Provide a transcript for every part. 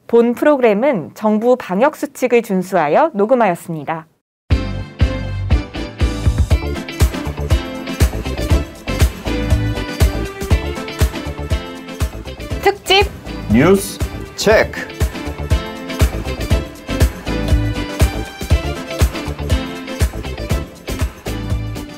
본 프로그램은 정부 방역수칙을 준수하여 녹음하였습니다. 특집 뉴스 체크.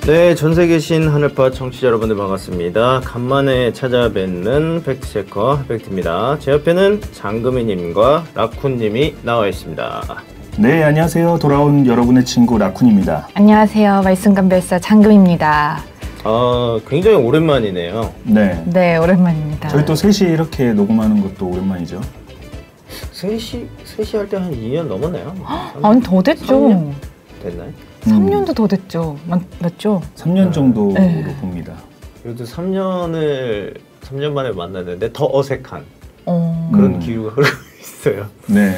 네, 전세계 계신 하늘파 청취자 여러분들 반갑습니다. 간만에 찾아뵙는 팩트체커 팩트입니다. 제 옆에는 장금희님과 라쿤님이 나와 있습니다. 네, 안녕하세요. 돌아온 여러분의 친구 라쿤입니다. 안녕하세요. 말씀감별사 장금입니다. 굉장히 오랜만이네요. 네, 오랜만입니다. 저희 또 셋이 이렇게 녹음하는 것도 오랜만이죠. 셋이 할 때 한 2년 넘었나요? 아니, 더 됐죠. 3년? 됐나요? 3년도 더 됐죠. 맞죠? 3년 정도로 봅니다. 그래도 3년 만에 만났는데 더 어색한 그런 기류가 흐르고 있어요. 네.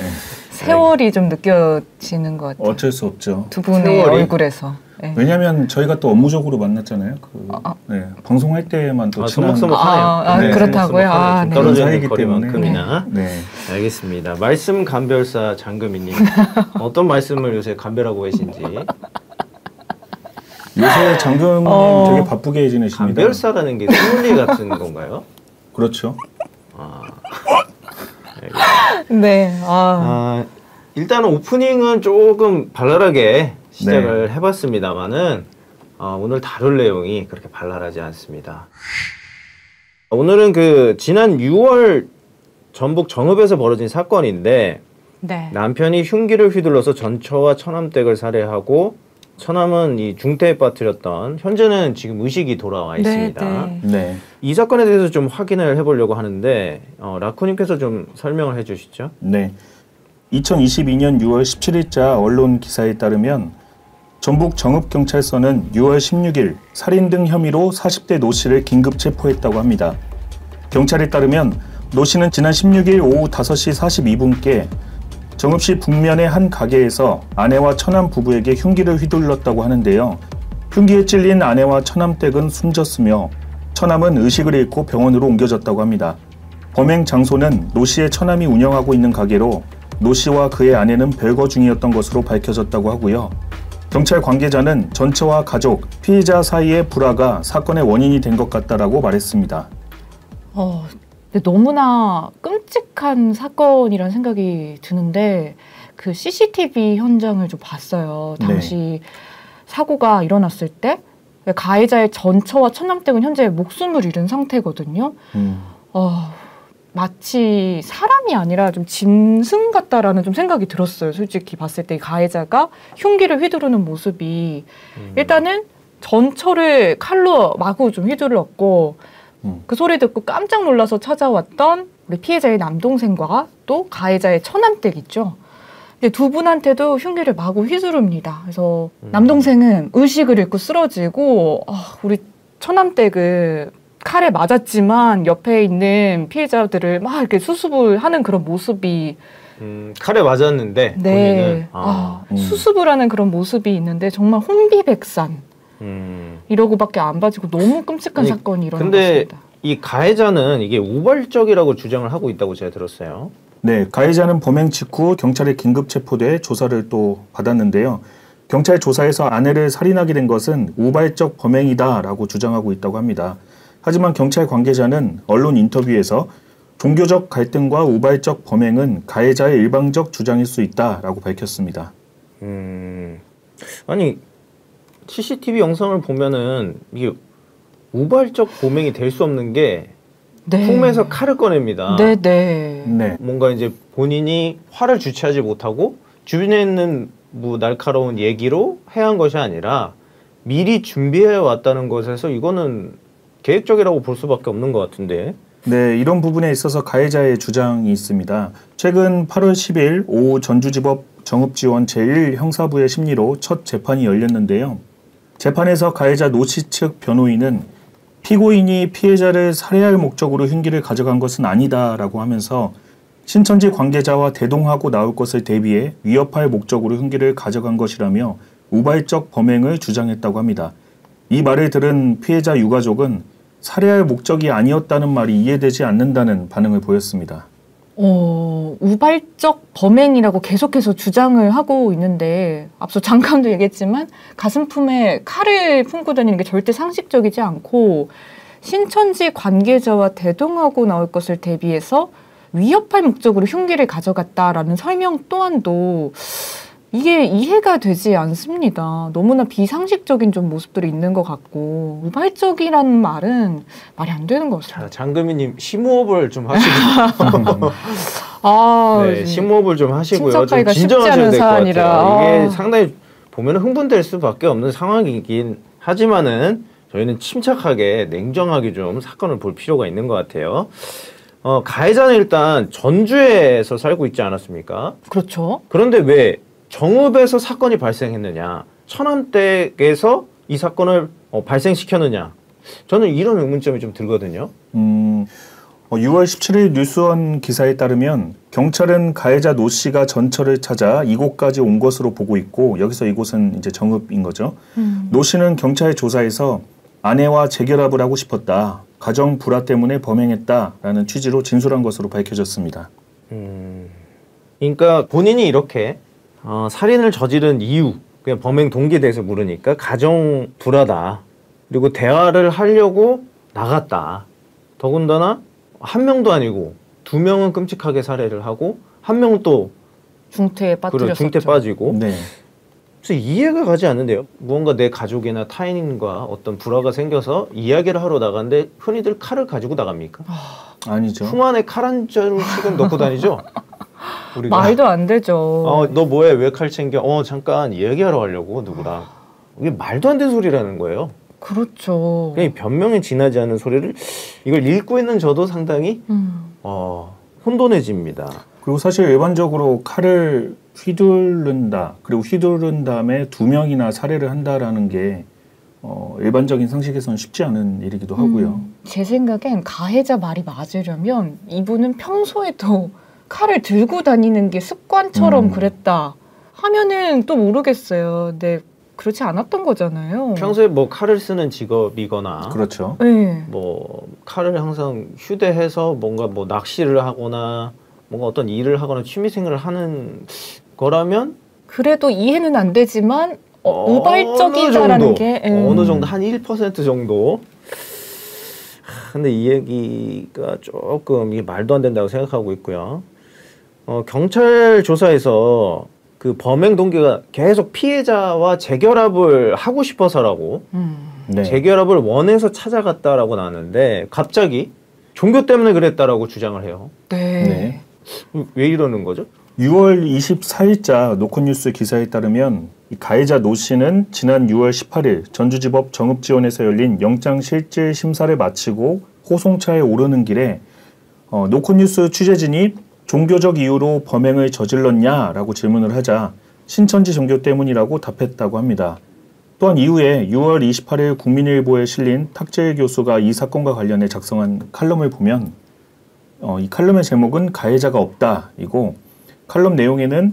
세월이 좀 느껴지는 것 같아요. 어쩔 수 없죠. 두 분의 세월이? 얼굴에서. 네. 왜냐하면 저희가 또 업무적으로 만났잖아요. 네, 방송할 때만 또 친한. 서먹서먹하네요. 네, 그렇다고요? 네. 떨어져 있는 사이기 거리만큼이나. 네. 알겠습니다. 말씀 감별사 장금희님. 어떤 말씀을 요새 감별하고 계신지. 요새 장금님 되게 바쁘게 지내십니다. 감별사라는 게 소믈리에 같은 건가요? 그렇죠. 네. 일단은 오프닝은 조금 발랄하게 시작을 해봤습니다만은 오늘 다룰 내용이 그렇게 발랄하지 않습니다. 오늘은 지난 6월 전북 정읍에서 벌어진 사건인데 남편이 흉기를 휘둘러서 전처와 처남댁을 살해하고 처남은 이 중태에 빠뜨렸던, 현재는 지금 의식이 돌아와 있습니다. 네. 이 사건에 대해서 좀 확인을 해보려고 하는데 라쿠님께서 좀 설명을 해주시죠. 네. 2022년 6월 17일자 언론 기사에 따르면 전북 정읍경찰서는 6월 16일 살인 등 혐의로 40대 노 씨를 긴급 체포했다고 합니다. 경찰에 따르면 노 씨는 지난 16일 오후 5시 42분께 정읍시 북면의 한 가게에서 아내와 처남 부부에게 흉기를 휘둘렀다고 하는데요. 흉기에 찔린 아내와 처남댁은 숨졌으며 처남은 의식을 잃고 병원으로 옮겨졌다고 합니다. 범행 장소는 노 씨의 처남이 운영하고 있는 가게로 노 씨와 그의 아내는 별거 중이었던 것으로 밝혀졌다고 하고요. 경찰 관계자는 전처와 가족, 피해자 사이의 불화가 사건의 원인이 된 것 같다라고 말했습니다. 근데 너무나 끔찍한 사건이라는 생각이 드는데 그 CCTV 현장을 좀 봤어요. 당시 사고가 일어났을 때 가해자의 전처와 처남댁은 현재 목숨을 잃은 상태거든요. 마치 사람이 아니라 좀 짐승 같다라는 좀 생각이 들었어요. 솔직히 봤을 때 가해자가 흉기를 휘두르는 모습이 일단은 전처를 칼로 마구 좀 휘둘렀고 그 소리 듣고 깜짝 놀라서 찾아왔던 우리 피해자의 남동생과 또 가해자의 처남댁 있죠. 두 분한테도 흉기를 마구 휘두릅니다. 그래서 남동생은 의식을 잃고 쓰러지고 우리 처남댁은 칼에 맞았지만 옆에 있는 피해자들을 막 이렇게 수습을 하는 그런 모습이 칼에 맞았는데 본인은 수습을 하는 그런 모습이 있는데 정말 혼비백산 이러고밖에 안 봐지고 너무 끔찍한 사건이 일어난 것 같습니다. 근데 이 가해자는 이게 우발적이라고 주장을 하고 있다고 제가 들었어요. 네, 가해자는 범행 직후 경찰에 긴급 체포돼 조사를 또 받았는데요. 경찰 조사에서 아내를 살인하게 된 것은 우발적 범행이다라고 주장하고 있다고 합니다. 하지만 경찰 관계자는 언론 인터뷰에서 종교적 갈등과 우발적 범행은 가해자의 일방적 주장일 수 있다라고 밝혔습니다. 아니 CCTV 영상을 보면은 이게 우발적 범행이 될 수 없는 게 품에서 칼을 꺼냅니다. 뭔가 이제 본인이 화를 주체하지 못하고 주변에 있는 날카로운 얘기로 해한 것이 아니라 미리 준비해 왔다는 것에서 이거는 계획적이라고 볼 수밖에 없는 것 같은데. 네, 이런 부분에 있어서 가해자의 주장이 있습니다. 최근 8월 10일 오후 전주지법 정읍지원 제1형사부의 심리로 첫 재판이 열렸는데요. 재판에서 가해자 노 씨 측 변호인은 피고인이 피해자를 살해할 목적으로 흉기를 가져간 것은 아니다라고 하면서 신천지 관계자와 대동하고 나올 것을 대비해 위협할 목적으로 흉기를 가져간 것이라며 우발적 범행을 주장했다고 합니다. 이 말을 들은 피해자 유가족은 살해할 목적이 아니었다는 말이 이해되지 않는다는 반응을 보였습니다. 우발적 범행이라고 계속해서 주장을 하고 있는데 앞서 잠깐도 얘기했지만 가슴품에 칼을 품고 다니는 게 절대 상식적이지 않고 신천지 관계자와 대동하고 나올 것을 대비해서 위협할 목적으로 흉기를 가져갔다라는 설명 또한도 이게 이해가 되지 않습니다. 너무나 비상식적인 좀 모습들이 있는 것 같고 우발적이라는 말은 말이 안 되는 것 같습니다. 장금희님 심호흡을 좀 하시고 네, 심호흡을 좀 하시고요. 좀 진정하셔야 될 것 같아요. 이게 상당히 보면 흥분될 수밖에 없는 상황이긴 하지만은 저희는 침착하게 냉정하게 좀 사건을 볼 필요가 있는 것 같아요. 가해자는 일단 전주에서 살고 있지 않았습니까? 그렇죠. 그런데 왜 정읍에서 사건이 발생했느냐, 천안댁에서 이 사건을 발생시켰느냐, 저는 이런 의문점이 좀 들거든요. 6월 17일 뉴스원 기사에 따르면 경찰은 가해자 노 씨가 전철을 찾아 이곳까지 온 것으로 보고 있고, 여기서 이곳은 이제 정읍인 거죠. 노 씨는 경찰 조사에서 아내와 재결합을 하고 싶었다, 가정 불화 때문에 범행했다라는 취지로 진술한 것으로 밝혀졌습니다. 그러니까 본인이 이렇게 살인을 저지른 이유, 그냥 범행 동기에 대해서 물으니까 가정 불화다. 그리고 대화를 하려고 나갔다. 더군다나 한 명도 아니고 두 명은 끔찍하게 살해를 하고 한 명은 또 중태에 빠뜨렸었죠. 중태 빠지고. 네. 그래서 이해가 가지 않는데요. 무언가 내 가족이나 타인과 어떤 불화가 생겨서 이야기를 하러 나갔는데 흔히들 칼을 가지고 나갑니까? 아니죠. 품 안에 칼 한 자루씩은 넣고 다니죠. 우리가. 말도 안 되죠. 너 뭐해? 왜 칼 챙겨? 잠깐 이야기하러 가려고 누구랑. 이게 말도 안 되는 소리라는 거예요. 그렇죠. 그냥 변명에 지나지 않은 소리를 이걸 읽고 있는 저도 상당히 혼돈해집니다. 그리고 사실 일반적으로 칼을 휘두른다, 그리고 휘두른 다음에 두 명이나 살해를 한다라는 게 일반적인 상식에서는 쉽지 않은 일이기도 하고요. 제 생각엔 가해자 말이 맞으려면 이분은 평소에도 칼을 들고 다니는 게 습관처럼 그랬다 하면은 또 모르겠어요. 근데 그렇지 않았던 거잖아요. 평소에 뭐 칼을 쓰는 직업이거나, 그렇죠. 네. 뭐 칼을 항상 휴대해서 뭔가 뭐 낚시를 하거나 뭔가 어떤 일을 하거나 취미생활을 하는 거라면 그래도 이해는 안 되지만 우발적이다라는 게 어느 정도 한 1% 정도. 근데 이 얘기가 조금 이게 말도 안 된다고 생각하고 있고요. 경찰 조사에서 그 범행 동기가 계속 피해자와 재결합을 하고 싶어서라고, 네. 재결합을 원해서 찾아갔다라고 나왔는데 갑자기 종교 때문에 그랬다라고 주장을 해요. 네. 왜 이러는 거죠? 6월 24일자 노컷뉴스 기사에 따르면 이 가해자 노 씨는 지난 6월 18일 전주지법 정읍지원에서 열린 영장실질 심사를 마치고 호송차에 오르는 길에 노컷뉴스 취재진이 종교적 이유로 범행을 저질렀냐라고 질문을 하자 신천지 종교 때문이라고 답했다고 합니다. 또한 이후에 6월 28일 국민일보에 실린 탁재일 교수가 이 사건과 관련해 작성한 칼럼을 보면 이 칼럼의 제목은 가해자가 없다이고, 칼럼 내용에는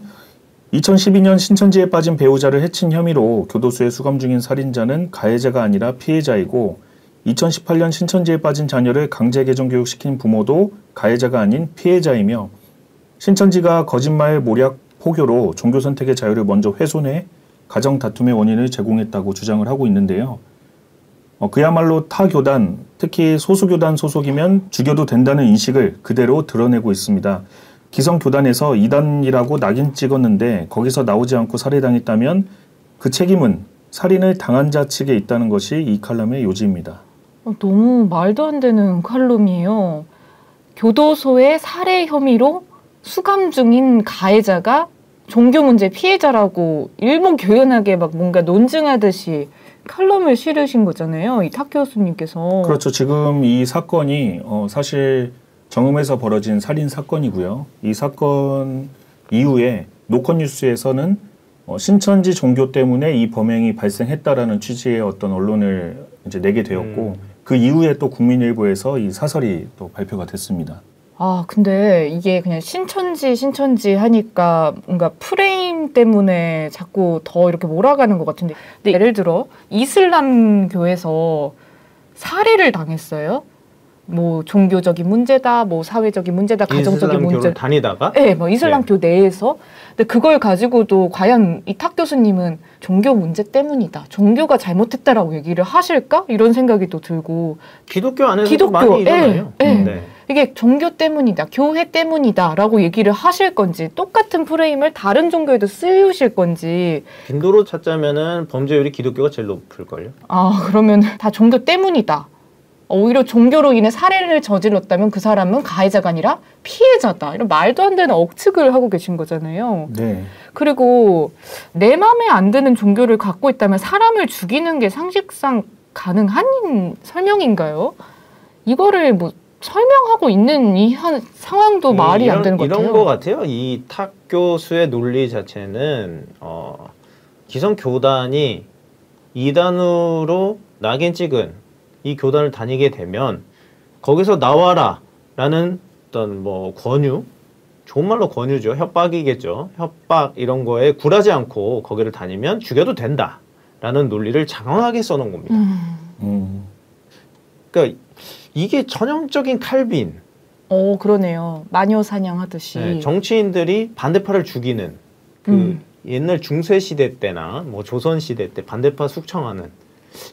2012년 신천지에 빠진 배우자를 해친 혐의로 교도소에 수감 중인 살인자는 가해자가 아니라 피해자이고, 2018년 신천지에 빠진 자녀를 강제 개정 교육시킨 부모도 가해자가 아닌 피해자이며, 신천지가 거짓말, 모략, 포교로 종교 선택의 자유를 먼저 훼손해 가정 다툼의 원인을 제공했다고 주장을 하고 있는데요. 그야말로 타 교단, 특히 소수교단 소속이면 죽여도 된다는 인식을 그대로 드러내고 있습니다. 기성교단에서 이단이라고 낙인 찍었는데 거기서 나오지 않고 살해당했다면 그 책임은 살인을 당한 자 측에 있다는 것이 이 칼럼의 요지입니다. 너무 말도 안 되는 칼럼이에요. 교도소의 살해 혐의로 수감 중인 가해자가 종교 문제 피해자라고 일목요연하게 막 뭔가 논증하듯이 칼럼을 실으신 거잖아요. 이 탁 교수님께서. 그렇죠. 지금 이 사건이 사실 정읍에서 벌어진 살인 사건이고요. 이 사건 이후에 노컷뉴스에서는 신천지 종교 때문에 이 범행이 발생했다라는 취지의 어떤 언론을 이제 내게 되었고, 그 이후에 또 국민일보에서 이 사설이 또 발표가 됐습니다. 근데 이게 그냥 신천지 하니까 뭔가 프레임 때문에 자꾸 더 이렇게 몰아가는 것 같은데, 근데 예를 들어 이슬람교에서 살해를 당했어요. 뭐 종교적인 문제다, 뭐 사회적인 문제다, 가정적인 문제 다니다가 네, 뭐 이슬람교 내에서. 근데 그걸 가지고도 과연 이 탁 교수님은 종교 문제 때문이다, 종교가 잘못했다라고 얘기를 하실까? 이런 생각이 또 들고. 기독교 안에서도 많이 일어나요. 네. 이게 종교 때문이다, 교회 때문이다라고 얘기를 하실 건지, 똑같은 프레임을 다른 종교에도 쓰우실 건지. 빈도로 찾자면은 범죄율이 기독교가 제일 높을걸요. 아, 그러면 다 종교 때문이다. 오히려 종교로 인해 살해를 저질렀다면 그 사람은 가해자가 아니라 피해자다. 이런 말도 안 되는 억측을 하고 계신 거잖아요. 네. 그리고 내 맘에 안 드는 종교를 갖고 있다면 사람을 죽이는 게 상식상 가능한 설명인가요? 이거를 뭐 설명하고 있는 이 상황도 말이 안 되는 것 같아요. 이런 것 같아요. 이 탁 교수의 논리 자체는 기성 교단이 이단으로 낙인 찍은 이 교단을 다니게 되면 거기서 나와라 라는 어떤 뭐 권유, 좋은 말로 권유죠. 협박이겠죠. 협박 이런 거에 굴하지 않고 거기를 다니면 죽여도 된다 라는 논리를 장황하게 써놓은 겁니다. 그러니까 이게 전형적인 칼빈. 그러네요. 마녀 사냥하듯이. 네, 정치인들이 반대파를 죽이는 그 옛날 중세시대 때나 뭐 조선시대 때 반대파 숙청하는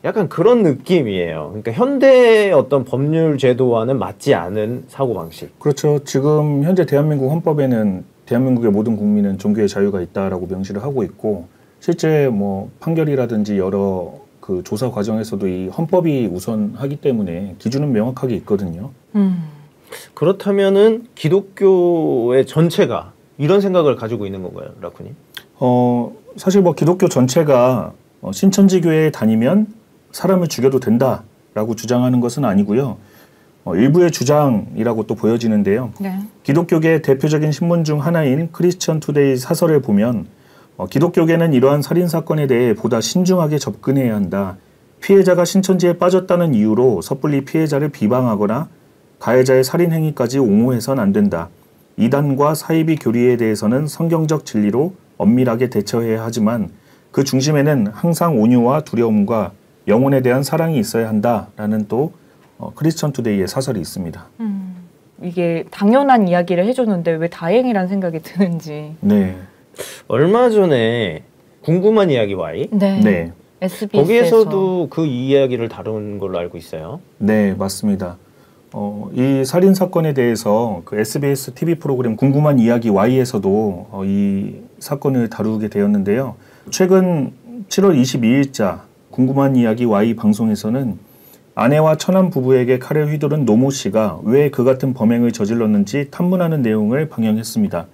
약간 그런 느낌이에요. 그러니까 현대의 어떤 법률 제도와는 맞지 않은 사고방식. 그렇죠. 지금 현재 대한민국 헌법에는 대한민국의 모든 국민은 종교의 자유가 있다라고 명시를 하고 있고, 실제 뭐 판결이라든지 여러 그 조사 과정에서도 이 헌법이 우선하기 때문에 기준은 명확하게 있거든요. 그렇다면은 기독교의 전체가 이런 생각을 가지고 있는 건가요, 라쿠님? 사실 뭐 기독교 전체가 신천지교회에 다니면 사람을 죽여도 된다라고 주장하는 것은 아니고요. 일부의 주장이라고 또 보여지는데요. 네. 기독교계의 대표적인 신문 중 하나인 크리스천 투데이 사설을 보면 기독교계는 이러한 살인사건에 대해 보다 신중하게 접근해야 한다. 피해자가 신천지에 빠졌다는 이유로 섣불리 피해자를 비방하거나 가해자의 살인행위까지 옹호해선 안 된다. 이단과 사이비 교리에 대해서는 성경적 진리로 엄밀하게 대처해야 하지만 그 중심에는 항상 온유와 두려움과 영혼에 대한 사랑이 있어야 한다라는 또 크리스천 투데이의 사설이 있습니다. 이게 당연한 이야기를 해줬는데 왜 다행이라는 생각이 드는지. 네. 얼마 전에 궁금한 이야기 Y. 네. SBS에서. 거기에서도 그 이야기를 다룬 걸로 알고 있어요. 네, 맞습니다. 이 살인 사건에 대해서 그 SBS TV 프로그램 궁금한 이야기 Y에서도 이 사건을 다루게 되었는데요. 최근 7월 22일자 궁금한 이야기 Y 방송에서는 아내와 처남 부부에게 칼을 휘두른 노모 씨가 왜 그 같은 범행을 저질렀는지 탐문하는 내용을 방영했습니다.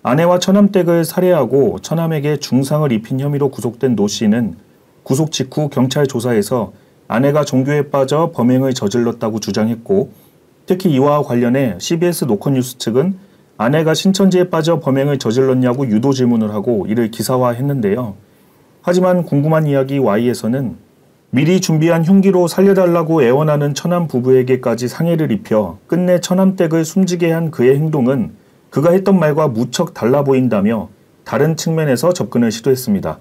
아내와 처남댁을 살해하고 처남에게 중상을 입힌 혐의로 구속된 노 씨는 구속 직후 경찰 조사에서 아내가 종교에 빠져 범행을 저질렀다고 주장했고, 특히 이와 관련해 CBS 노컷뉴스 측은 아내가 신천지에 빠져 범행을 저질렀냐고 유도 질문을 하고 이를 기사화했는데요. 하지만 궁금한 이야기 Y에서는 미리 준비한 흉기로 살려달라고 애원하는 처남 부부에게까지 상해를 입혀 끝내 처남댁을 숨지게 한 그의 행동은 그가 했던 말과 무척 달라 보인다며 다른 측면에서 접근을 시도했습니다.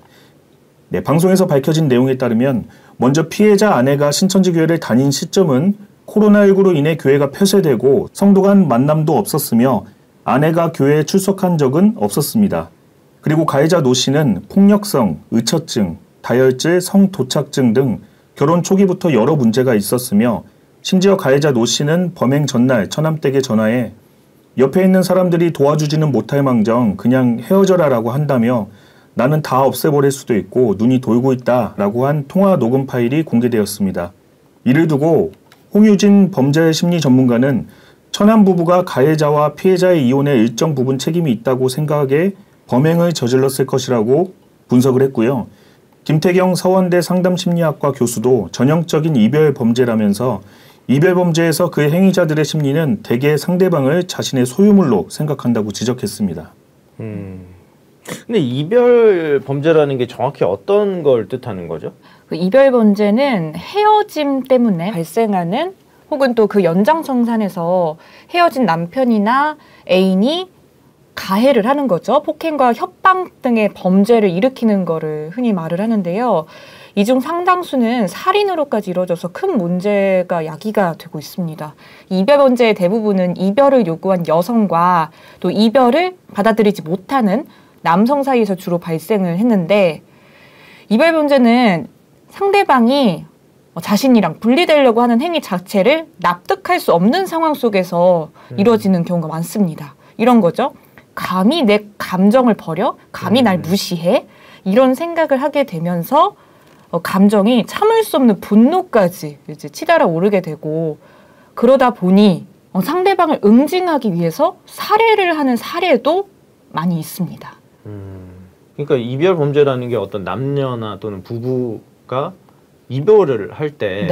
네, 방송에서 밝혀진 내용에 따르면 먼저 피해자 아내가 신천지교회를 다닌 시점은 코로나19로 인해 교회가 폐쇄되고 성도 간 만남도 없었으며 아내가 교회에 출석한 적은 없었습니다. 그리고 가해자 노 씨는 폭력성, 의처증, 다혈질, 성도착증 등 결혼 초기부터 여러 문제가 있었으며 심지어 가해자 노 씨는 범행 전날 처남댁에 전화해 옆에 있는 사람들이 도와주지는 못할 망정 그냥 헤어져라라고 한다며 나는 다 없애버릴 수도 있고 눈이 돌고 있다라고 한 통화 녹음 파일이 공개되었습니다. 이를 두고 홍유진 범죄심리 전문가는 처남 부부가 가해자와 피해자의 이혼에 일정 부분 책임이 있다고 생각해 범행을 저질렀을 것이라고 분석을 했고요. 김태경 서원대 상담심리학과 교수도 전형적인 이별 범죄라면서 이별 범죄에서 그 행위자들의 심리는 대개 상대방을 자신의 소유물로 생각한다고 지적했습니다. 근데 이별 범죄라는 게 정확히 어떤 걸 뜻하는 거죠? 그 이별 범죄는 헤어짐 때문에 발생하는 혹은 또 그 연장선상에서 헤어진 남편이나 애인이 가해를 하는 거죠. 폭행과 협박 등의 범죄를 일으키는 거를 흔히 말을 하는데요. 이 중 상당수는 살인으로까지 이루어져서 큰 문제가 야기가 되고 있습니다. 이별 범죄의 대부분은 이별을 요구한 여성과 또 이별을 받아들이지 못하는 남성 사이에서 주로 발생을 했는데, 이별 범죄는 상대방이 자신이랑 분리되려고 하는 행위 자체를 납득할 수 없는 상황 속에서 이루어지는 경우가 많습니다. 이런 거죠. 감히 내 감정을 버려? 감히 날 무시해? 이런 생각을 하게 되면서 감정이 참을 수 없는 분노까지 이제 치달아 오르게 되고, 그러다 보니 상대방을 응징하기 위해서 살해를 하는 사례도 많이 있습니다. 그러니까 이별 범죄라는 게 어떤 남녀나 또는 부부가 이별을 할 때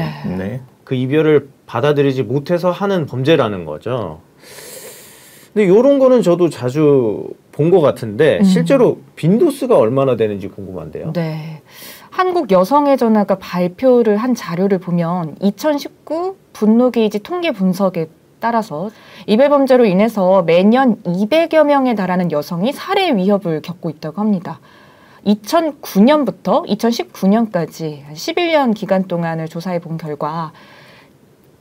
그 이별을 받아들이지 못해서 하는 범죄라는 거죠. 근데 이런 거는 저도 자주 본 것 같은데 실제로 빈도수가 얼마나 되는지 궁금한데요. 네. 한국 여성의 전화가 발표를 한 자료를 보면 2019 분노 게이지 통계 분석에 따라서 이별 범죄로 인해서 매년 200여 명에 달하는 여성이 살해 위협을 겪고 있다고 합니다. 2009년부터 2019년까지 11년 기간 동안을 조사해 본 결과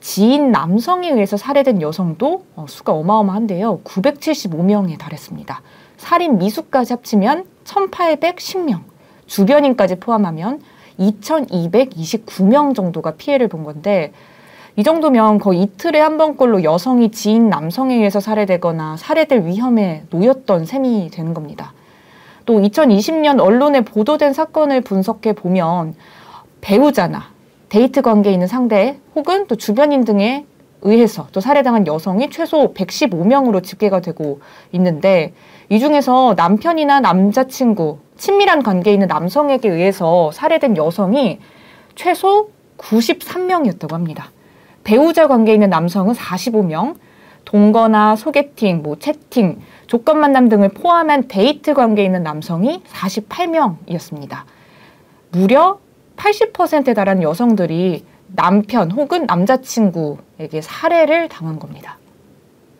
지인 남성에 의해서 살해된 여성도 수가 어마어마한데요. 975명에 달했습니다. 살인 미수까지 합치면 1810명, 주변인까지 포함하면 2229명 정도가 피해를 본 건데, 이 정도면 거의 이틀에 한 번꼴로 여성이 지인 남성에 의해서 살해되거나 살해될 위험에 놓였던 셈이 되는 겁니다. 또 2020년 언론에 보도된 사건을 분석해 보면 배우자나 데이트 관계에 있는 상대 혹은 또 주변인 등에 의해서 또 살해당한 여성이 최소 115명으로 집계가 되고 있는데, 이 중에서 남편이나 남자친구, 친밀한 관계에 있는 남성에게 의해서 살해된 여성이 최소 93명이었다고 합니다. 배우자 관계에 있는 남성은 45명, 동거나 소개팅, 채팅, 조건 만남 등을 포함한 데이트 관계에 있는 남성이 48명이었습니다. 무려 80%에 달하는 여성들이 남편 혹은 남자친구에게 살해를 당한 겁니다.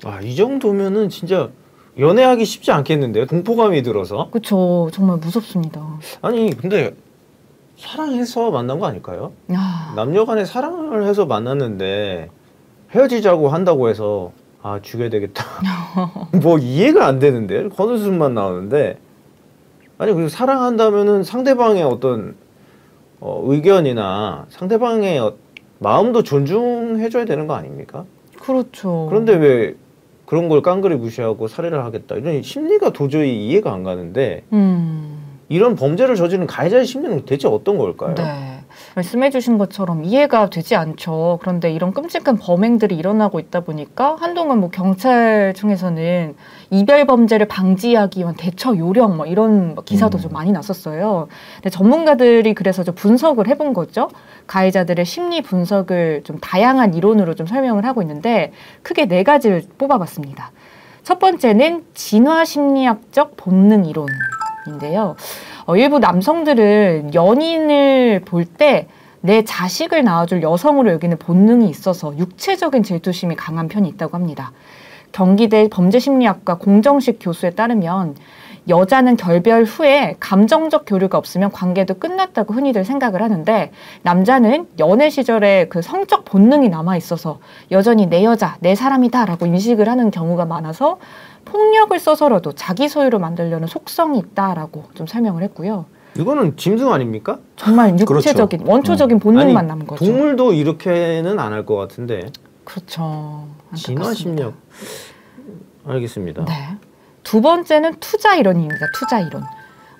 아, 이 정도면은 진짜 연애하기 쉽지 않겠는데요? 공포감이 들어서. 그렇죠. 정말 무섭습니다. 아니 근데 사랑해서 만난 거 아닐까요? 남녀 간에 사랑을 해서 만났는데 헤어지자고 한다고 해서 죽여야 되겠다. 뭐 이해가 안 되는데, 겉웃음만 나오는데. 아니 그리고 사랑한다면은 상대방의 어떤 의견이나 상대방의 마음도 존중해줘야 되는 거 아닙니까? 그렇죠. 그런데 왜 그런 걸 깡그리 무시하고 살해를 하겠다, 이런 심리가 도저히 이해가 안 가는데 이런 범죄를 저지른 가해자의 심리는 대체 어떤 걸까요? 네. 말씀해 주신 것처럼 이해가 되지 않죠. 그런데 이런 끔찍한 범행들이 일어나고 있다 보니까 한동안 경찰청에서는 이별 범죄를 방지하기 위한 대처 요령 이런 기사도 좀 많이 났었어요. 근데 전문가들이 그래서 좀 분석을 해본 거죠. 가해자들의 심리 분석을 좀 다양한 이론으로 좀 설명을 하고 있는데 크게 4가지를 뽑아봤습니다. 첫 번째는 진화 심리학적 본능 이론인데요. 일부 남성들은 연인을 볼 때 내 자식을 낳아줄 여성으로 여기는 본능이 있어서 육체적인 질투심이 강한 편이 있다고 합니다. 경기대 범죄심리학과 공정식 교수에 따르면 여자는 결별 후에 감정적 교류가 없으면 관계도 끝났다고 흔히들 생각을 하는데, 남자는 연애 시절에 그 성적 본능이 남아있어서 여전히 내 여자, 내 사람이다 라고 인식을 하는 경우가 많아서 폭력을 써서라도 자기 소유로 만들려는 속성이 있다라고 좀 설명을 했고요. 이거는 짐승 아닙니까? 정말 육체적인, 그렇죠. 원초적인 본능만 남은 거죠. 동물도 이렇게는 안 할 것 같은데. 그렇죠. 진화 심리학. 알겠습니다. 네. 두 번째는 투자 이론입니다. 투자 이론.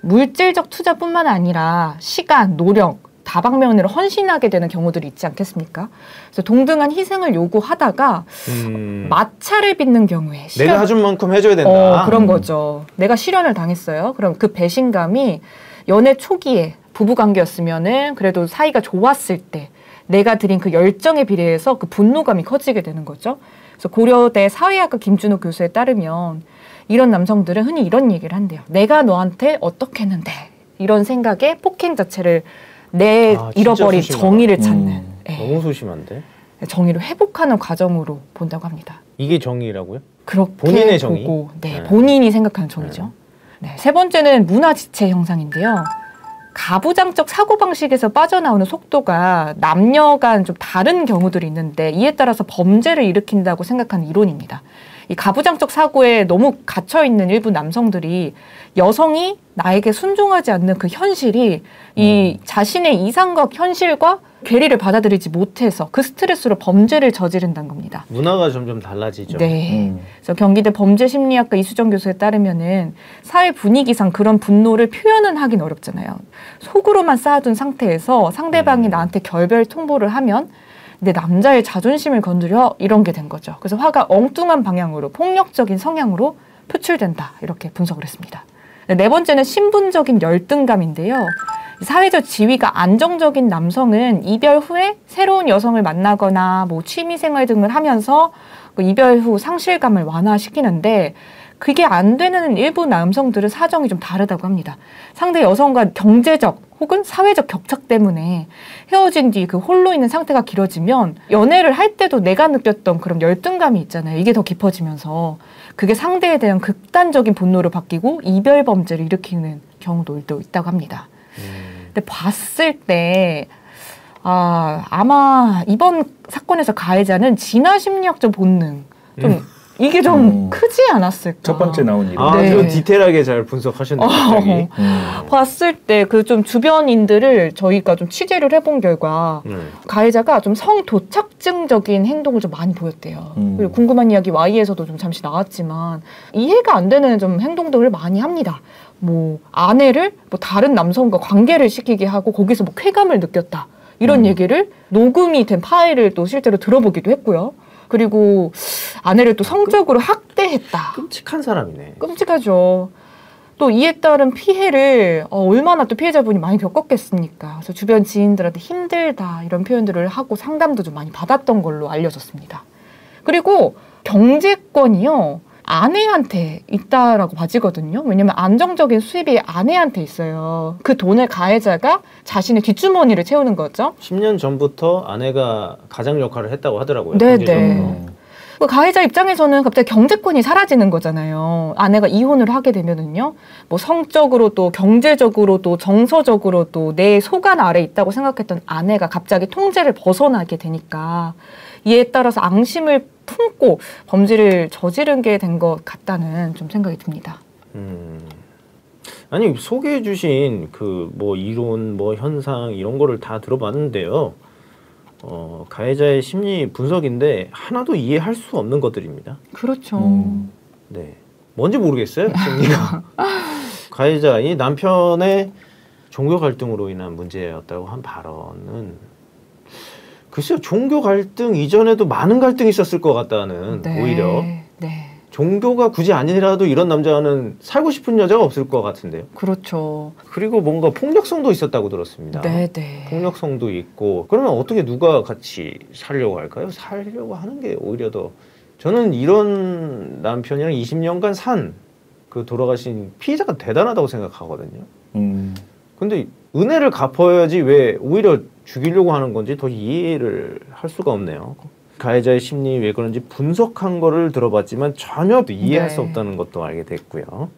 물질적 투자뿐만 아니라 시간, 노력, 다방면으로 헌신하게 되는 경우들이 있지 않겠습니까? 그래서 동등한 희생을 요구하다가 마찰을 빚는 경우에 내가 해준 만큼 해줘야 된다. 그런 거죠. 내가 실현을 당했어요. 그럼 그 배신감이 연애 초기에 부부관계였으면은 그래도 사이가 좋았을 때 내가 드린 그 열정에 비례해서 그 분노감이 커지게 되는 거죠. 그래서 고려대 사회학과 김준호 교수에 따르면 이런 남성들은 흔히 이런 얘기를 한대요. 내가 너한테 어떻게 했는데, 이런 생각에 폭행 자체를 잃어버린 정의를 찾는. 너무 소심한데? 정의를 회복하는 과정으로 본다고 합니다. 이게 정의라고요? 그렇게 본인의 정의? 보고, 본인이 생각하는 정의죠. 네. 세 번째는 문화 지체 형상인데요. 가부장적 사고방식에서 빠져나오는 속도가 남녀 간 좀 다른 경우들이 있는데 이에 따라서 범죄를 일으킨다고 생각하는 이론입니다. 이 가부장적 사고에 너무 갇혀있는 일부 남성들이 여성이 나에게 순종하지 않는 그 현실이 이 자신의 이상과 현실과 괴리를 받아들이지 못해서 그 스트레스로 범죄를 저지른다는 겁니다. 문화가 점점 달라지죠. 네. 그래서 경기대 범죄심리학과 이수정 교수에 따르면은 사회 분위기상 그런 분노를 표현은 하긴 어렵잖아요. 속으로만 쌓아둔 상태에서 상대방이 나한테 결별 통보를 하면 내 남자의 자존심을 건드려 이런 게 된 거죠. 그래서 화가 엉뚱한 방향으로 폭력적인 성향으로 표출된다. 이렇게 분석을 했습니다. 네 번째는 신분적인 열등감인데요. 사회적 지위가 안정적인 남성은 이별 후에 새로운 여성을 만나거나 뭐 취미생활 등을 하면서 그 이별 후 상실감을 완화시키는데 그게 안 되는 일부 남성들은 사정이 좀 다르다고 합니다. 상대 여성과 경제적 혹은 사회적 격차 때문에 헤어진 뒤 그 홀로 있는 상태가 길어지면 연애를 할 때도 내가 느꼈던 그런 열등감이 있잖아요. 이게 더 깊어지면서 그게 상대에 대한 극단적인 분노로 바뀌고 이별 범죄를 일으키는 경우도 있다고 합니다. 근데 봤을 때 아마 이번 사건에서 가해자는 진화 심리학적 본능 좀 이게 좀 크지 않았을까. 첫 번째 나온 일. 아주 디테일하게 잘 분석하셨네요. 갑자기. 봤을 때 그 좀 주변인들을 저희가 좀 취재를 해본 결과 가해자가 좀 성도착증적인 행동을 좀 많이 보였대요. 그리고 궁금한 이야기 Y에서도 좀 잠시 나왔지만 이해가 안 되는 좀 행동들을 많이 합니다. 뭐 아내를 뭐 다른 남성과 관계를 시키게 하고 거기서 뭐 쾌감을 느꼈다. 이런 얘기를 녹음이 된 파일을 또 실제로 들어보기도 했고요. 그리고 아내를 또 성적으로 학대했다. 끔찍한 사람이네. 끔찍하죠. 또 이에 따른 피해를 얼마나 또 피해자분이 많이 겪었겠습니까. 그래서 주변 지인들한테 힘들다 이런 표현들을 하고 상담도 좀 많이 받았던 걸로 알려졌습니다. 그리고 경제권이요. 아내한테 있다라고 봐지거든요. 왜냐면 안정적인 수입이 아내한테 있어요. 그 돈을 가해자가 자신의 뒷주머니를 채우는 거죠. 10년 전부터 아내가 가장 역할을 했다고 하더라고요. 네네. 가해자 입장에서는 갑자기 경제권이 사라지는 거잖아요. 아내가 이혼을 하게 되면은요. 뭐 성적으로도 경제적으로도 정서적으로도 내 소관 아래 있다고 생각했던 아내가 갑자기 통제를 벗어나게 되니까 이에 따라서 앙심을 품고 범죄를 저지른 게 된 것 같다는 좀 생각이 듭니다. 아니 소개해 주신 그 뭐 이론 뭐 현상 이런 거를 다 들어봤는데요. 가해자의 심리 분석인데 하나도 이해할 수 없는 것들입니다. 그렇죠. 네. 뭔지 모르겠어요. 심리가. 가해자 이 남편의 종교 갈등으로 인한 문제였다고 한 발언은 글쎄요. 종교 갈등 이전에도 많은 갈등이 있었을 것 같다는 오히려. 네. 종교가 굳이 아니라도 이런 남자는 살고 싶은 여자가 없을 것 같은데요. 그렇죠. 그리고 뭔가 폭력성도 있었다고 들었습니다. 네네. 폭력성도 있고 그러면 어떻게 누가 같이 살려고 할까요? 살려고 하는 게 오히려 더 저는 이런 남편이랑 20년간 산 그 돌아가신 피해자가 대단하다고 생각하거든요. 근데 은혜를 갚아야지 왜 오히려 죽이려고 하는 건지 더 이해를 할 수가 없네요. 가해자의 심리 왜 그런지 분석한 거를 들어봤지만 전혀 이해할 수 없다는 것도 알게 됐고요.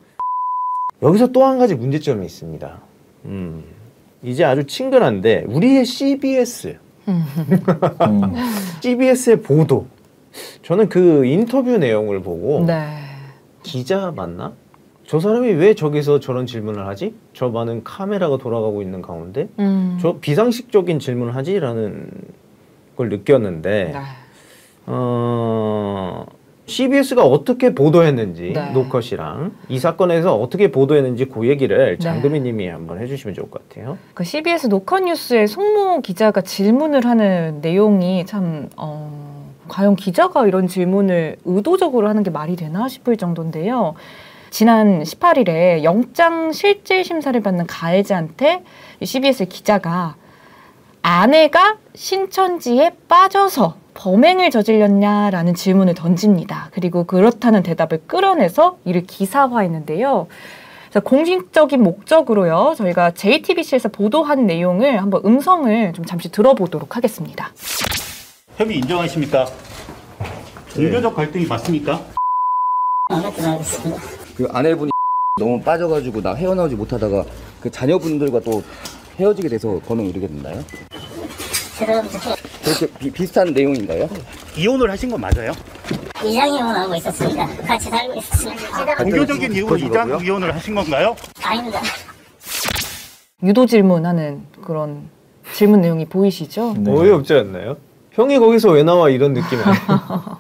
여기서 또 한 가지 문제점이 있습니다. 이제 아주 친근한데 우리의 CBS CBS의 보도 저는 그 인터뷰 내용을 보고 기자 맞나? 저 사람이 왜 저기서 저런 질문을 하지? 저 많은 카메라가 돌아가고 있는 가운데 저 비상식적인 질문을 하지? 라는 걸 느꼈는데 CBS가 어떻게 보도했는지 노컷이랑 이 사건에서 어떻게 보도했는지 그 얘기를 장금희 님이 한번 해주시면 좋을 것 같아요. 그 CBS 노컷 뉴스의 송모 기자가 질문을 하는 내용이 참 과연 기자가 이런 질문을 의도적으로 하는 게 말이 되나 싶을 정도인데요. 지난 18일에 영장 실질 심사를 받는 가해자한테 CBS 기자가 아내가 신천지에 빠져서 범행을 저질렀냐라는 질문을 던집니다. 그리고 그렇다는 대답을 끌어내서 이를 기사화했는데요. 그래서 공식적인 목적으로요. 저희가 JTBC에서 보도한 내용을 한번 음성을 좀 잠시 들어보도록 하겠습니다. 협의 인정하십니까? 종교적 갈등이 맞습니까? 그 아내분이 너무 빠져가지고 나 헤어나오지 못하다가 그 자녀분들과 또 헤어지게 돼서 범행 이르게 됐나요? 그렇게 비슷한 내용인가요? 이혼을 하신 건 맞아요? 이장이혼하고 있었습니다. 같이 살고 있었습니다. 종교적인 이유로 이혼을 하신 건가요? 아닙니다. 유도 질문하는 그런 질문 내용이 보이시죠? 네. 어이없지 않나요? 형이 거기서 왜 나와 이런 느낌 아니에요?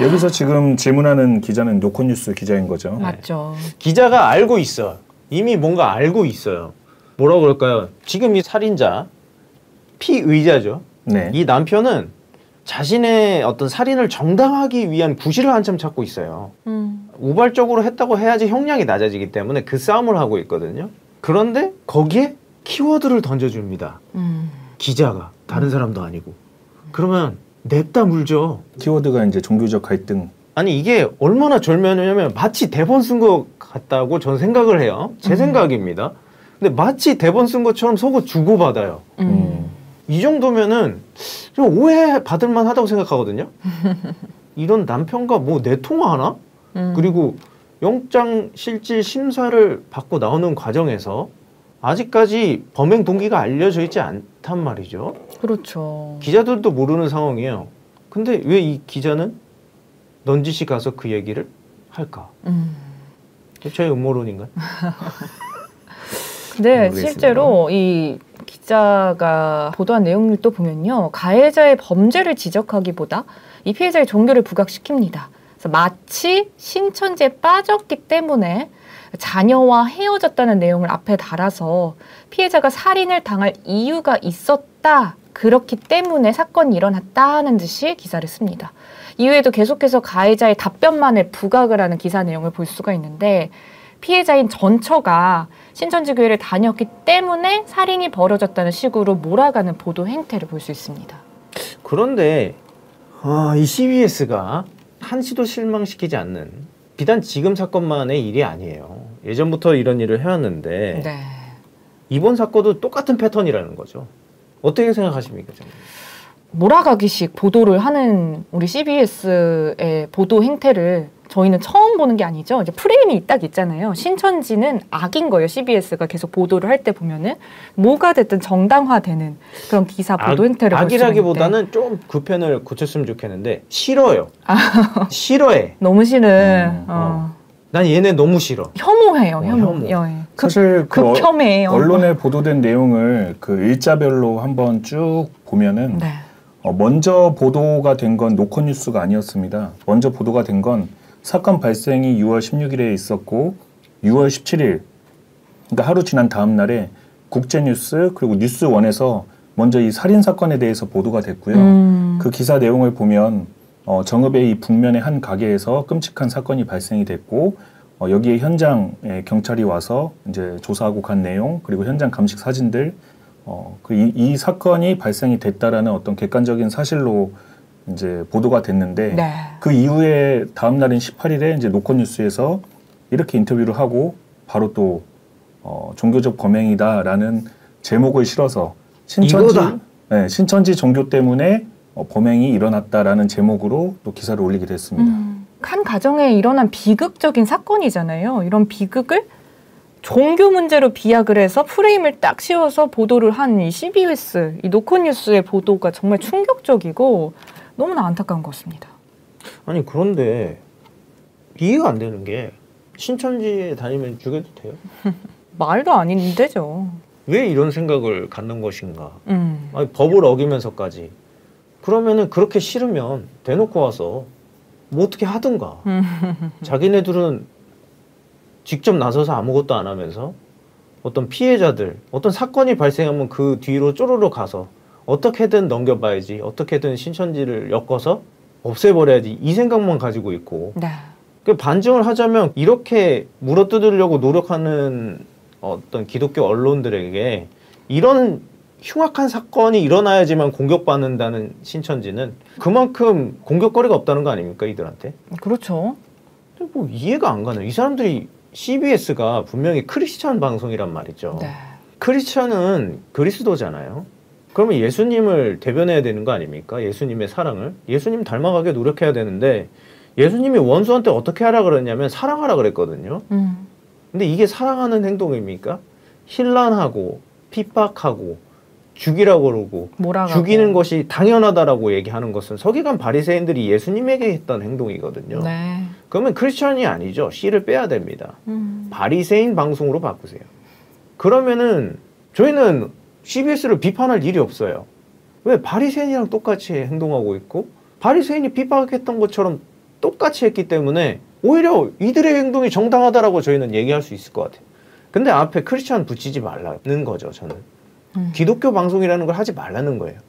여기서 지금 질문하는 기자는 노컷뉴스 기자인 거죠. 맞죠. 기자가 알고 있어. 이미 뭔가 알고 있어요. 뭐라고 그럴까요? 지금 이 살인자, 피의자죠. 네. 이 남편은 자신의 어떤 살인을 정당하기 위한 구실을 한참 찾고 있어요. 우발적으로 했다고 해야지 형량이 낮아지기 때문에 그 싸움을 하고 있거든요. 그런데 거기에 키워드를 던져줍니다. 기자가. 다른 사람도 아니고. 그러면 냅다 물죠. 키워드가 이제 종교적 갈등. 아니 이게 얼마나 절묘하냐면 마치 대본 쓴 것 같다고 전 생각을 해요. 제 생각입니다. 근데 마치 대본 쓴 것처럼 속옷 주고받아요. 이 정도면은 좀 오해받을 만하다고 생각하거든요. 이런 남편과 뭐 내통하나? 그리고 영장 실질 심사를 받고 나오는 과정에서 아직까지 범행 동기가 알려져 있지 않단 말이죠. 그렇죠. 기자들도 모르는 상황이에요. 근데 왜 이 기자는 넌지시 가서 그 얘기를 할까? 저의 음모론인가요? 네, 실제로 이 기자가 보도한 내용을 또 보면요. 가해자의 범죄를 지적하기보다 이 피해자의 종교를 부각시킵니다. 그래서 마치 신천지에 빠졌기 때문에 자녀와 헤어졌다는 내용을 앞에 달아서 피해자가 살인을 당할 이유가 있었다. 그렇기 때문에 사건이 일어났다는 듯이 기사를 씁니다. 이후에도 계속해서 가해자의 답변만을 부각을 하는 기사 내용을 볼 수가 있는데 피해자인 전처가 신천지 교회를 다녔기 때문에 살인이 벌어졌다는 식으로 몰아가는 보도 행태를 볼 수 있습니다. 그런데 이 CBS가 한시도 실망시키지 않는 비단 지금 사건만의 일이 아니에요. 예전부터 이런 일을 해왔는데 네. 이번 사건도 똑같은 패턴이라는 거죠. 어떻게 생각하십니까? 정말? 몰아가기식 보도를 하는 우리 CBS의 보도 행태를 저희는 처음 보는 게 아니죠. 이제 프레임이 딱 있잖아요. 신천지는 악인 거예요. CBS가 계속 보도를 할 때 보면은 뭐가 됐든 정당화되는 그런 기사 보도 행태를 볼 수 있는데 악이라기보다는 좀 그 편을 고쳤으면 좋겠는데 싫어요. 싫어해. 너무 싫은. 난 얘네 너무 싫어. 혐오해요. 혐오. 사실 극혐해요. 언론에 보도된 내용을 그 일자별로 한번 쭉 보면은 네. 먼저 보도가 된 건 노컷뉴스가 아니었습니다. 먼저 보도가 된 건 사건 발생이 6월 16일에 있었고 6월 17일 그러니까 하루 지난 다음 날에 국제뉴스 그리고 뉴스원에서 먼저 이 살인 사건에 대해서 보도가 됐고요. 그 기사 내용을 보면 정읍의 이 북면의 한 가게에서 끔찍한 사건이 발생이 됐고 여기에 현장에 경찰이 와서 이제 조사하고 간 내용 그리고 현장 감식 사진들 이 사건이 발생이 됐다라는 어떤 객관적인 사실로 이제 보도가 됐는데 네. 그 이후에 다음 날인 18일에 이제 노컷뉴스에서 이렇게 인터뷰를 하고 바로 또 종교적 범행이다라는 제목을 실어서 신천지 종교 때문에 범행이 일어났다라는 제목으로 또 기사를 올리게 됐습니다. 한 가정에 일어난 비극적인 사건이잖아요. 이런 비극을 종교 문제로 비약을 해서 프레임을 딱 씌워서 보도를 한 이 CBS, 이 노컷뉴스의 보도가 정말 충격적이고 너무나 안타까운 것 같습니다. 아니 그런데 이해가 안 되는 게 신천지에 다니면 죽여도 돼요? 말도 아닌데죠. 왜 이런 생각을 갖는 것인가? 아니, 법을 어기면서까지. 그러면은 그렇게 싫으면 대놓고 와서 뭐 어떻게 하든가. 자기네들은 직접 나서서 아무것도 안 하면서 어떤 피해자들, 어떤 사건이 발생하면 그 뒤로 쪼르르 가서 어떻게든 넘겨봐야지, 어떻게든 신천지를 엮어서 없애버려야지 이 생각만 가지고 있고 네. 반증을 하자면 이렇게 물어뜯으려고 노력하는 어떤 기독교 언론들에게 이런 흉악한 사건이 일어나야지만 공격받는다는 신천지는 그만큼 공격거리가 없다는 거 아닙니까 이들한테? 그렇죠. 뭐 이해가 안 가네요. 이 사람들이 CBS가 분명히 크리스천 방송이란 말이죠. 네. 크리스천은 그리스도잖아요. 그러면 예수님을 대변해야 되는 거 아닙니까? 예수님의 사랑을. 예수님 닮아가게 노력해야 되는데 예수님이 원수한테 어떻게 하라 그랬냐면 사랑하라 그랬거든요. 근데 이게 사랑하는 행동입니까? 힐난하고 핍박하고 죽이라고 그러고 몰아가고. 죽이는 것이 당연하다라고 얘기하는 것은 서기관 바리새인들이 예수님에게 했던 행동이거든요. 네. 그러면 크리스천이 아니죠. C를 빼야 됩니다. 바리새인 방송으로 바꾸세요. 그러면은 저희는 CBS를 비판할 일이 없어요. 왜? 바리새인이랑 똑같이 행동하고 있고 바리새인이 핍박했던 것처럼 똑같이 했기 때문에 오히려 이들의 행동이 정당하다라고 저희는 얘기할 수 있을 것 같아요. 근데 앞에 크리스천 붙이지 말라는 거죠, 저는. 기독교 방송이라는 걸 하지 말라는 거예요.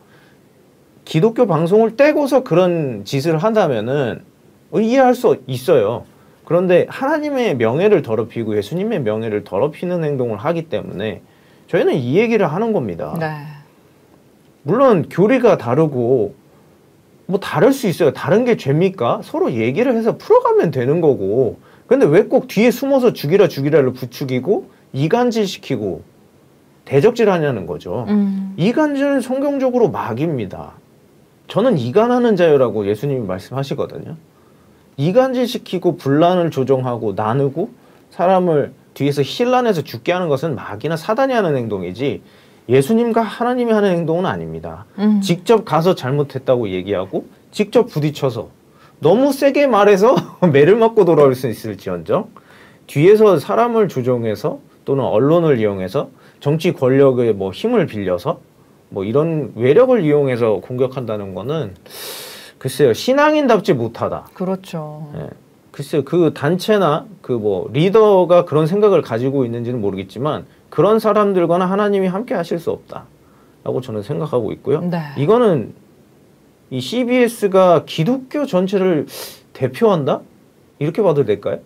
기독교 방송을 떼고서 그런 짓을 한다면은 이해할 수 있어요. 그런데 하나님의 명예를 더럽히고 예수님의 명예를 더럽히는 행동을 하기 때문에 저희는 이 얘기를 하는 겁니다. 네. 물론 교리가 다르고 뭐 다를 수 있어요. 다른 게 죄입니까? 서로 얘기를 해서 풀어가면 되는 거고. 근데 왜 꼭 뒤에 숨어서 죽이라를 부추기고 이간질시키고 대적질하냐는 거죠. 이간질은 성경적으로 막입니다. 저는 이간하는 자유라고 예수님이 말씀하시거든요. 이간질시키고 분란을 조종하고 나누고 사람을 뒤에서 힐난해서 죽게 하는 것은 마귀나 사단이 하는 행동이지 예수님과 하나님이 하는 행동은 아닙니다. 직접 가서 잘못했다고 얘기하고 직접 부딪혀서 너무 세게 말해서 매를 맞고 돌아올 수 있을지언정 뒤에서 사람을 조종해서 또는 언론을 이용해서 정치 권력의 뭐 힘을 빌려서 뭐 이런 외력을 이용해서 공격한다는 거는 글쎄요, 신앙인답지 못하다. 그렇죠. 예. 글쎄요, 그 단체나 그 뭐 리더가 그런 생각을 가지고 있는지는 모르겠지만 그런 사람들과는 하나님이 함께 하실 수 없다라고 저는 생각하고 있고요. 네. 이거는 이 CBS가 기독교 전체를 대표한다? 이렇게 봐도 될까요?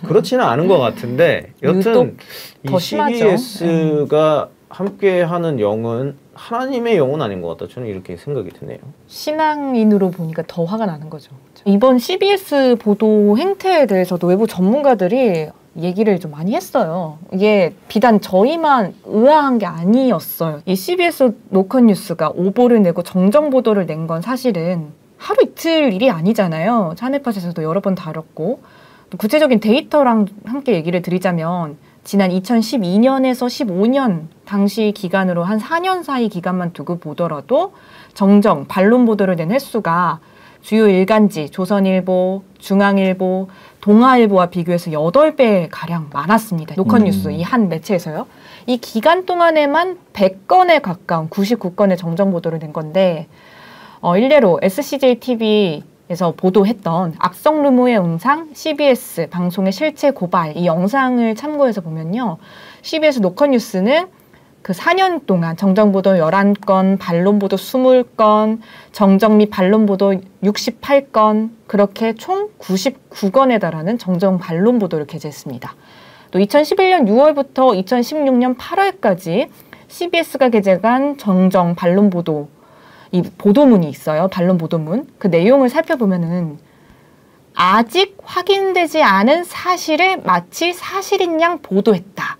그렇지는 않은 것 같은데 여튼 이 CBS가 함께하는 영은 하나님의 영은 아닌 것 같다. 저는 이렇게 생각이 드네요. 신앙인으로 보니까 더 화가 나는 거죠. 이번 CBS 보도 행태에 대해서도 외부 전문가들이 얘기를 좀 많이 했어요. 이게 비단 저희만 의아한 게 아니었어요. 이 CBS 노컷뉴스가 오보를 내고 정정 보도를 낸 건 사실은 하루 이틀 일이 아니잖아요. 차네팟에서도 여러 번 다뤘고 구체적인 데이터랑 함께 얘기를 드리자면 지난 2012년에서 15년 당시 기간으로 한 4년 사이 기간만 두고 보더라도 정정, 반론 보도를 낸 횟수가 주요 일간지, 조선일보, 중앙일보, 동아일보와 비교해서 8배가량 많았습니다. 노컷뉴스 이 한 매체에서요. 이 기간 동안에만 100건에 가까운 99건의 정정 보도를 낸 건데 일례로 SCJTV에서 보도했던 악성 루머의 음상 CBS 방송의 실체 고발 이 영상을 참고해서 보면요. CBS 노컷뉴스는 그 4년 동안 정정보도 11건, 반론보도 20건, 정정 및 반론보도 68건, 그렇게 총 99건에 달하는 정정 반론보도를 게재했습니다. 또 2011년 6월부터 2016년 8월까지 CBS가 게재한 정정 반론보도, 이 보도문이 있어요. 반론보도문. 그 내용을 살펴보면은 아직 확인되지 않은 사실을 마치 사실인 양 보도했다.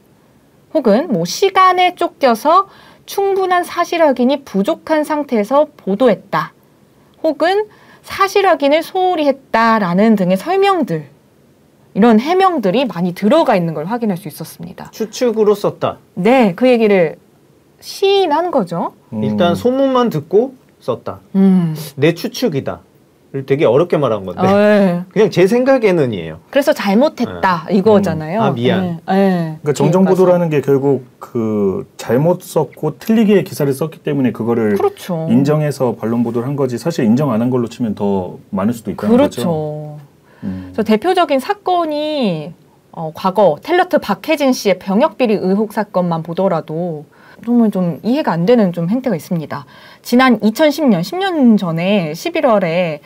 혹은 뭐 시간에 쫓겨서 충분한 사실 확인이 부족한 상태에서 보도했다. 혹은 사실 확인을 소홀히 했다라는 등의 설명들, 이런 해명들이 많이 들어가 있는 걸 확인할 수 있었습니다. 추측으로 썼다. 네, 그 얘기를 시인한 거죠. 일단 소문만 듣고 썼다. 내 추측이다. 되게 어렵게 말한 건데 네. 그냥 제 생각에는이에요. 그래서 잘못했다 이거잖아요. 아 미안. 그러니까 정정보도라는 게 결국 그 잘못 썼고 틀리게 기사를 썼기 때문에 그거를 그렇죠. 인정해서 반론 보도를 한 거지 사실 인정 안 한 걸로 치면 더 많을 수도 있다는 거죠. 그렇죠. 대표적인 사건이 과거 탤런트 박혜진 씨의 병역비리 의혹 사건만 보더라도 정말 좀 이해가 안 되는 좀 행태가 있습니다. 지난 2010년, 10년 전에 11월에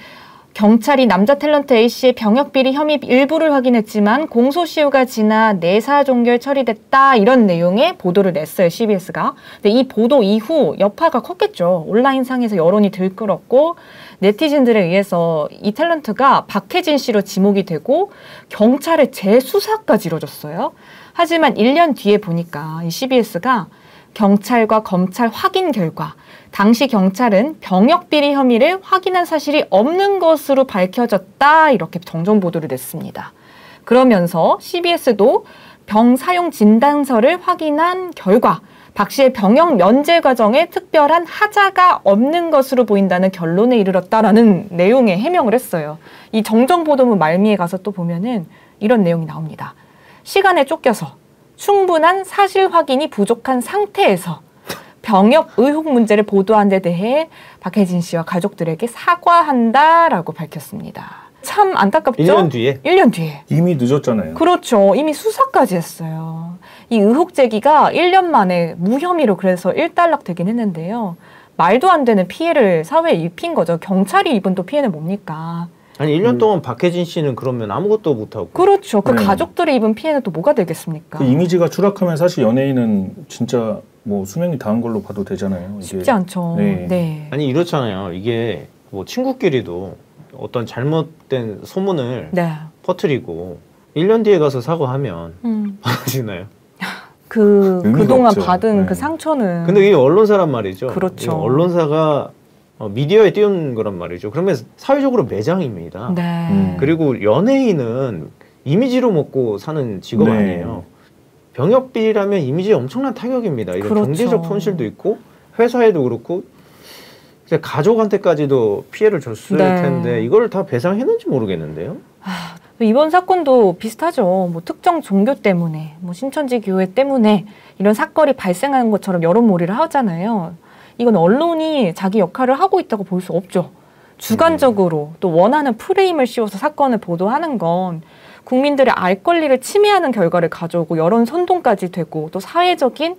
경찰이 남자 탤런트 A씨의 병역비리 혐의 일부를 확인했지만 공소시효가 지나 내사 종결 처리됐다 이런 내용의 보도를 냈어요. CBS가. 근데 이 보도 이후 여파가 컸겠죠. 온라인상에서 여론이 들끓었고 네티즌들에 의해서 이 탤런트가 박혜진 씨로 지목이 되고 경찰의 재수사까지 이뤄졌어요. 하지만 1년 뒤에 보니까 이 CBS가 경찰과 검찰 확인 결과 당시 경찰은 병역비리 혐의를 확인한 사실이 없는 것으로 밝혀졌다 이렇게 정정 보도를 냈습니다. 그러면서 CBS도 병 사용 진단서를 확인한 결과 박 씨의 병역 면제 과정에 특별한 하자가 없는 것으로 보인다는 결론에 이르렀다라는 내용의 해명을 했어요. 이 정정보도문 말미에 가서 또 보면은 이런 내용이 나옵니다. 시간에 쫓겨서 충분한 사실 확인이 부족한 상태에서 병역 의혹 문제를 보도한 데 대해 박해진 씨와 가족들에게 사과한다라고 밝혔습니다. 참 안타깝죠? 1년 뒤에? 1년 뒤에. 이미 늦었잖아요. 그렇죠. 이미 수사까지 했어요. 이 의혹 제기가 1년 만에 무혐의로 그래서 일단락되긴 했는데요. 말도 안 되는 피해를 사회에 입힌 거죠. 경찰이 입은 또 피해는 뭡니까? 아니 1년 동안 박해진 씨는 그러면 아무것도 못하고. 그렇죠. 그 가족들이 입은 피해는 또 뭐가 되겠습니까? 그 이미지가 추락하면 사실 연예인은 진짜 뭐 수명이 다한 걸로 봐도 되잖아요. 이게. 쉽지 않죠. 네. 네. 아니 이렇잖아요. 이게 뭐 친구끼리도 어떤 잘못된 소문을 네. 퍼뜨리고 1년 뒤에 가서 사과하면 받아지나요? 그동안 없죠. 받은 네. 그 상처는. 근데 이게 언론사란 말이죠. 그렇죠. 언론사가 미디어에 띄운 거란 말이죠. 그러면 사회적으로 매장입니다. 네. 그리고 연예인은 이미지로 먹고 사는 직업 네. 아니에요. 병역비라면 이미지에 엄청난 타격입니다. 이런 그렇죠. 경제적 손실도 있고 회사에도 그렇고 가족한테까지도 피해를 줬을 네. 텐데 이걸 다 배상했는지 모르겠는데요. 이번 사건도 비슷하죠. 뭐 특정 종교 때문에, 뭐 신천지 교회 때문에 이런 사건이 발생한 것처럼 여론몰이를 하잖아요. 이건 언론이 자기 역할을 하고 있다고 볼 수 없죠. 주관적으로 또 원하는 프레임을 씌워서 사건을 보도하는 건 국민들의 알 권리를 침해하는 결과를 가져오고 여론 선동까지 되고 또 사회적인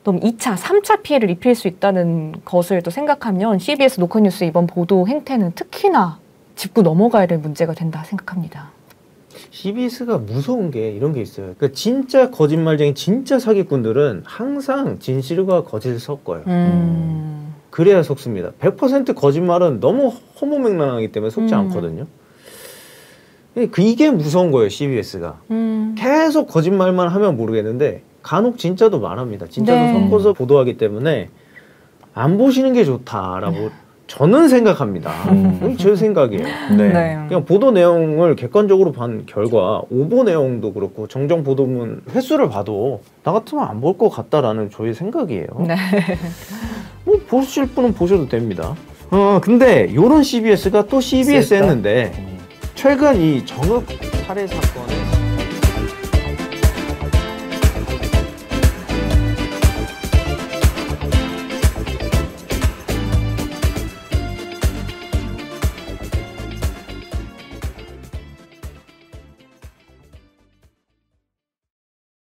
또 2차, 3차 피해를 입힐 수 있다는 것을 또 생각하면 CBS 노컷뉴스 이번 보도 행태는 특히나 짚고 넘어가야 될 문제가 된다 생각합니다. CBS가 무서운 게 이런 게 있어요. 그러니까 진짜 거짓말쟁이, 진짜 사기꾼들은 항상 진실과 거짓을 섞어요. 그래야 속습니다. 100% 거짓말은 너무 허무맹랑하기 때문에 속지 않거든요. 이게 무서운 거예요, CBS가. 계속 거짓말만 하면 모르겠는데 간혹 진짜도 말합니다. 진짜도 네. 섞어서 보도하기 때문에 안 보시는 게 좋다라고 저는 생각합니다. 제 생각이에요. 네. 그냥 보도 내용을 객관적으로 본 결과 오보 내용도 그렇고 정정 보도문 횟수를 봐도 나 같으면 안 볼 것 같다라는 저의 생각이에요. 네. 뭐 보실 분은 보셔도 됩니다. 근데 요런 CBS가 또 CBS 했는데 최근 이 정읍 살해 사건에